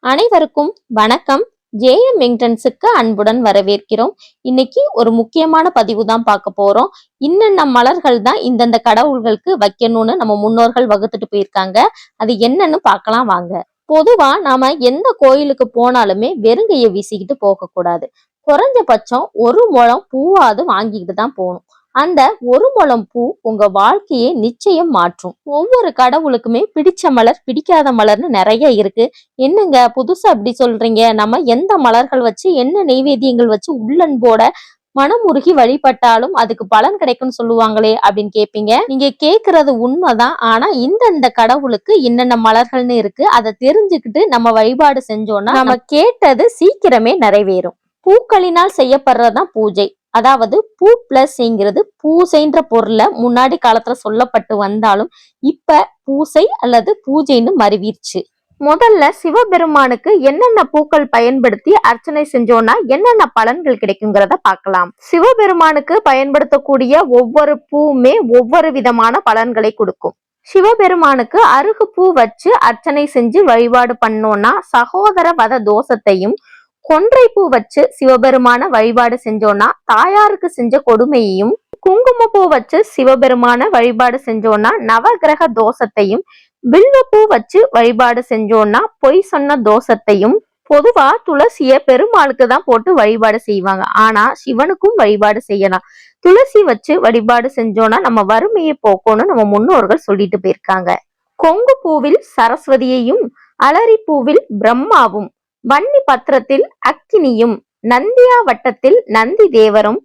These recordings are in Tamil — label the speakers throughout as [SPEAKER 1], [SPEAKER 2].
[SPEAKER 1] அனைவருக்கும் வணக்கம். ஜேஎம் மெயின்டெனன்ஸுக்கு அன்புடன் வரவேற்கிறோம். இன்னைக்கு ஒரு முக்கியமான பதிவு தான் பார்க்க போறோம். இன்னென்ன மலர்கள் தான் இந்தந்த கடவுள்களுக்கு வைக்கணும்னு நம்ம முன்னோர்கள் வகுத்துட்டு போயிருக்காங்க. அது என்னன்னு பார்க்கலாம் வாங்க. பொதுவா நாம எந்த கோயிலுக்கு போனாலுமே வெறுங்கைய வீசிக்கிட்டு போக கூடாது. குறைஞ்சபட்சம் ஒரு முழம் பூவாவது வாங்கிக்கிட்டு தான் போகணும். அந்த ஒரு முழம் பூ உங்க வாழ்க்கையை நிச்சயம் மாற்றும். ஒவ்வொரு கடவுளுக்குமே பிடிச்ச மலர் பிடிக்காத மலர்னு நிறைய இருக்கு. என்னங்க புதுசா அப்படி சொல்றீங்க? நம்ம எந்த மலர்கள் வச்சு என்ன நெய்வேத்தியங்கள் வச்சு உள்ளன்போட மனமுருகி வழிபட்டாலும் அதுக்கு பலன் கிடைக்கும்னு சொல்லுவாங்களே அப்படின்னு கேட்பீங்க. நீங்க கேக்குறது உண்மைதான். ஆனா இந்த கடவுளுக்கு என்னென்ன மலர்கள்னு இருக்கு, அதை தெரிஞ்சுக்கிட்டு நம்ம வழிபாடு செஞ்சோம்னா நம்ம கேட்டது சீக்கிரமே நிறைவேறும். பூக்களினால் செய்யப்படுறதுதான் பூஜை. அதாவது பூ பிளஸ்ங்கிறது பூசைன்ற பொருள முன்னாடி காலத்துல சொல்லப்பட்டு வந்தாலும் இப்ப பூசை அல்லது பூஜைன்னு மருவிருச்சு. முதல்ல சிவபெருமானுக்கு என்னென்ன பூக்கள் பயன்படுத்தி அர்ச்சனை செஞ்சோம்னா என்னென்ன பலன்கள் கிடைக்குங்கிறத பார்க்கலாம். சிவபெருமானுக்கு பயன்படுத்தக்கூடிய ஒவ்வொரு பூவுமே ஒவ்வொரு விதமான பலன்களை கொடுக்கும். சிவபெருமானுக்கு அருகு பூ வச்சு அர்ச்சனை செஞ்சு வழிபாடு பண்ணோம்னா சகோதர வத தோஷத்தையும், கொன்றை பூ வச்சு சிவபெருமான வழிபாடு செஞ்சோம்னா தாயாருக்கு செஞ்ச கொடுமையையும், குங்குமப்பூ வச்சு சிவபெருமான வழிபாடு செஞ்சோம்னா நவகிரக தோஷத்தையும், வில்வப்பூ வச்சு வழிபாடு செஞ்சோம்னா பொய் சொன்ன தோஷத்தையும். பொதுவா துளசிய பெருமாளுக்கு தான் போட்டு வழிபாடு செய்வாங்க. ஆனா சிவனுக்கும் வழிபாடு செய்யலாம். துளசி வச்சு வழிபாடு செஞ்சோம்னா நம்ம வறுமையை போக்கணும்னு நம்ம முன்னோர்கள் சொல்லிட்டு போயிருக்காங்க. கொங்கு பூவில் சரஸ்வதியையும், அலரி பூவில் பிரம்மாவும், வன்னி பத்திரத்தில் அக்கினியும், நந்தியா வட்டத்தில் நந்தி தேவரும்,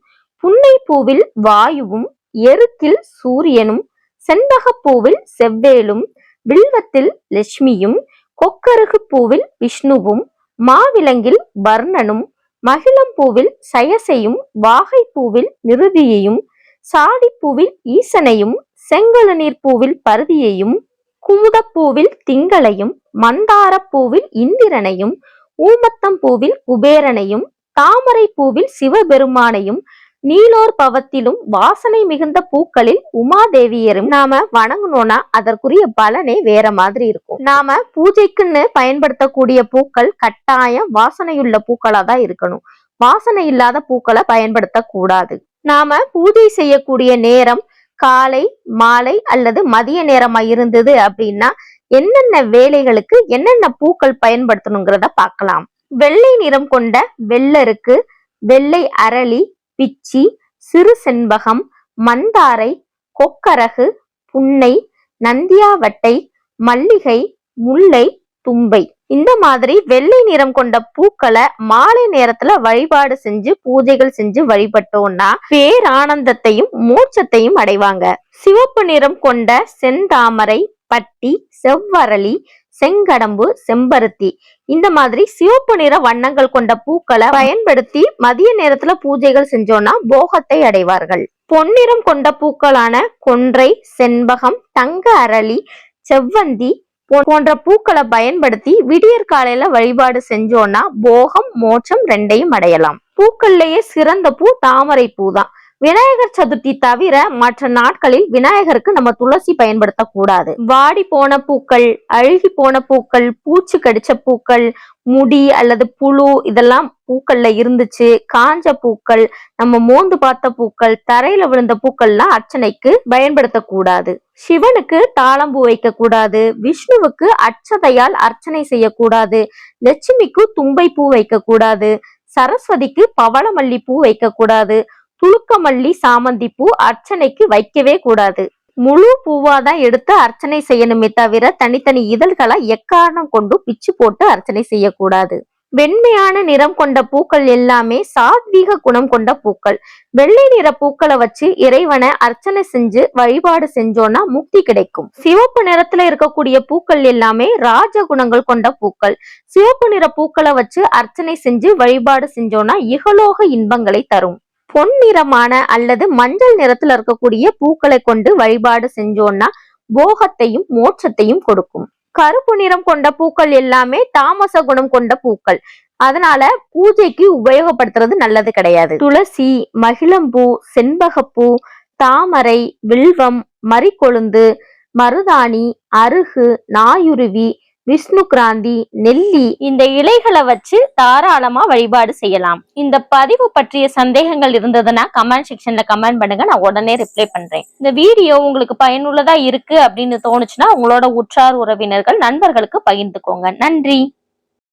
[SPEAKER 1] புன்னை பூவில் வாயுவும், எருக்கில் சூரியனும், செண்பகப்பூவில் செவ்வேலும், வில்வத்தில் லட்சுமியும், கொக்கருகு பூவில் விஷ்ணுவும், மாவிலங்கில் வர்ணனும், மகிழம்பூவில் சயசையும், வாகை பூவில் நிருதியையும், சாடிப்பூவில் ஈசனையும், செங்கழுநீர் பூவில் பருதியையும், குமுதப்பூவில் திங்களையும், மந்தாரப்பூவில் இந்திரனையும், ஊமத்தம் பூவில் குபேரனையும், தாமரை பூவில் சிவபெருமானையும், நீலோர் பவத்திலும் வாசனை மிகுந்த பூக்களில் உமாதேவியரும் நாம வணங்கணும்னா அதற்குரிய பலனே வேற மாதிரி இருக்கும். நாம பூஜைக்குன்னு பயன்படுத்தக்கூடிய பூக்கள் கட்டாயம் வாசனையுள்ள பூக்களா தான் இருக்கணும். வாசனை இல்லாத பூக்களை பயன்படுத்த கூடாது. நாம பூஜை செய்யக்கூடிய நேரம் காலை, மாலை அல்லது மதிய நேரமா இருந்தது அப்படின்னா என்னென்ன வேலைகளுக்கு என்னென்ன பூக்கள் பயன்படுத்தணுங்கிறத பார்க்கலாம். வெள்ளை நிறம் கொண்ட வெள்ளருக்கு, வெள்ளை அரளி, பிச்சி, சிறு செண்பகம், மந்தாரை, கொக்கரகு, புன்னை, நந்தியாவட்டை, மல்லிகை, முல்லை, தும்பை, இந்த மாதிரி வெள்ளை நிறம் கொண்ட பூக்களை மாலை நேரத்துல வழிபாடு செஞ்சு பூஜைகள் செஞ்சு வழிபட்டோம்னா பேரானந்தத்தையும் மோட்சத்தையும் அடைவாங்க. சிவப்பு நிறம் கொண்ட செந்தாமரை, பட்டி, செவ்வரளி, செங்கடம்பு, செம்பருத்தி, இந்த மாதிரி சிவப்பு நிற வண்ணங்கள் கொண்ட பூக்களை பயன்படுத்தி மதிய நேரத்துல பூஜைகள் செஞ்சோம்னா போகத்தை அடைவார்கள். பொன்னிறம் கொண்ட பூக்களான கொன்றை, செண்பகம், தங்க அரளி, செவ்வந்தி போன்ற பூக்களை பயன்படுத்தி விடியற் காலையில வழிபாடு செஞ்சோம்னா போகம் மோட்சம் ரெண்டையும் அடையலாம். பூக்கள்லயே சிறந்த பூ தாமரை பூ தான். விநாயகர் சதுர்த்தி தவிர மற்ற நாட்களில் விநாயகருக்கு நம்ம துளசி பயன்படுத்த கூடாது. வாடி போன பூக்கள், அழுகி போன பூக்கள், பூச்சி கடிச்ச பூக்கள், முடி அல்லது புழு இதெல்லாம் பூக்கள்ல இருந்துச்சு, காஞ்ச பூக்கள், நம்ம மோந்து பார்த்த பூக்கள், தரையில விழுந்த பூக்கள்லாம் அர்ச்சனைக்கு பயன்படுத்த கூடாது. சிவனுக்கு தாளம்பூ வைக்க கூடாது. விஷ்ணுவுக்கு அட்சதையால் அர்ச்சனை செய்யக்கூடாது. லட்சுமிக்கு தும்பை பூ வைக்க கூடாது. சரஸ்வதிக்கு பவளமல்லி பூ வைக்க கூடாது. துளுக்கமல்லி, சாமந்தி பூ அர்ச்சனைக்கு வைக்கவே கூடாது. முழு பூவாதான் எடுத்து அர்ச்சனை செய்யணுமே தவிர தனித்தனி இதழ்களை எக்காரணம் கொண்டு பிச்சு போட்டு அர்ச்சனை செய்யக்கூடாது. வெண்மையான நிறம் கொண்ட பூக்கள் எல்லாமே சாத்வீக குணம் கொண்ட பூக்கள். வெள்ளை நிற பூக்களை வச்சு இறைவனை அர்ச்சனை செஞ்சு வழிபாடு செஞ்சோம்னா முக்தி கிடைக்கும். சிவப்பு நிறத்துல இருக்கக்கூடிய பூக்கள் எல்லாமே ராஜ குணங்கள் கொண்ட பூக்கள். சிவப்பு நிற பூக்களை வச்சு அர்ச்சனை செஞ்சு வழிபாடு செஞ்சோம்னா இகலோக இன்பங்களை தரும். பொன்னிறமான அல்லது மஞ்சள் நிறத்துல இருக்கக்கூடிய பூக்களை கொண்டு வழிபாடு செஞ்சோம்னா போகத்தையும் மோட்சத்தையும் கொடுக்கும். கருப்பு நிறம் கொண்ட பூக்கள் எல்லாமே தாமச குணம் கொண்ட பூக்கள். அதனால பூஜைக்கு உபயோகப்படுத்துறது நல்லது கிடையாது. துளசி, மகிழம்பூ, செண்பகப்பூ, தாமரை, வில்வம், மறிக்கொழுந்து, மருதாணி, அருகு, நாயுருவி, விஷ்ணு கிராந்தி, நெல்லி இந்த இலைகளை வச்சு தாராளமா வழிபாடு செய்யலாம். இந்த பதிவு பற்றிய சந்தேகங்கள் இருந்ததுன்னா கமெண்ட் செக்ஷன்ல கமெண்ட் பண்ணுங்க, நான் உடனே ரிப்ளை பண்றேன். இந்த வீடியோ உங்களுக்கு பயனுள்ளதா இருக்கு அப்படின்னு தோணுச்சுன்னா உங்களோட உற்றார் உறவினர்கள் நண்பர்களுக்கு பகிர்ந்துக்கோங்க. நன்றி.